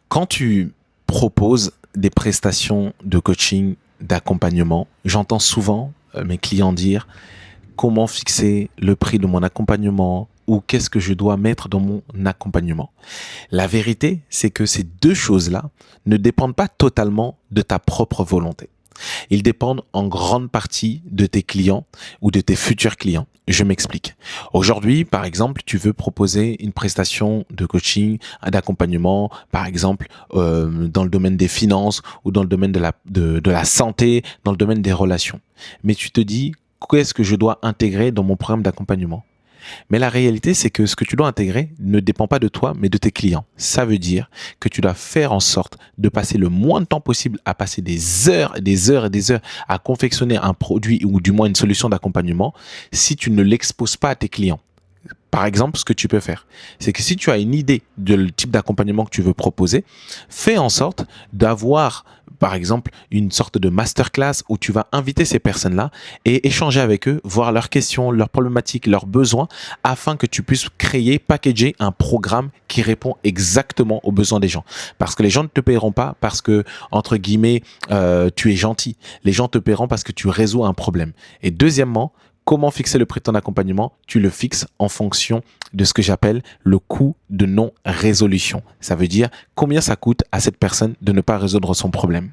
Quand tu proposes des prestations de coaching, d'accompagnement, j'entends souvent mes clients dire comment fixer le prix de mon accompagnement ou qu'est-ce que je dois mettre dans mon accompagnement. La vérité, c'est que ces deux choses-là ne dépendent pas totalement de ta propre volonté. Ils dépendent en grande partie de tes clients ou de tes futurs clients. Je m'explique. Aujourd'hui, par exemple, tu veux proposer une prestation de coaching, d'accompagnement, par exemple, dans le domaine des finances ou dans le domaine de la santé, dans le domaine des relations. Mais tu te dis, qu'est-ce que je dois intégrer dans mon programme d'accompagnement? Mais la réalité, c'est que ce que tu dois intégrer ne dépend pas de toi, mais de tes clients. Ça veut dire que tu dois faire en sorte de passer le moins de temps possible à passer des heures et des heures et des heures à confectionner un produit ou du moins une solution d'accompagnement si tu ne l'exposes pas à tes clients. Par exemple, ce que tu peux faire, c'est que si tu as une idée du type d'accompagnement que tu veux proposer, fais en sorte d'avoir, par exemple, une sorte de masterclass où tu vas inviter ces personnes-là et échanger avec eux, voir leurs questions, leurs problématiques, leurs besoins, afin que tu puisses créer, packager un programme qui répond exactement aux besoins des gens. Parce que les gens ne te paieront pas parce que, entre guillemets, tu es gentil. Les gens te paieront parce que tu résous un problème. Et deuxièmement, comment fixer le prix de ton accompagnement? Tu le fixes en fonction de ce que j'appelle le coût de non-résolution. Ça veut dire combien ça coûte à cette personne de ne pas résoudre son problème.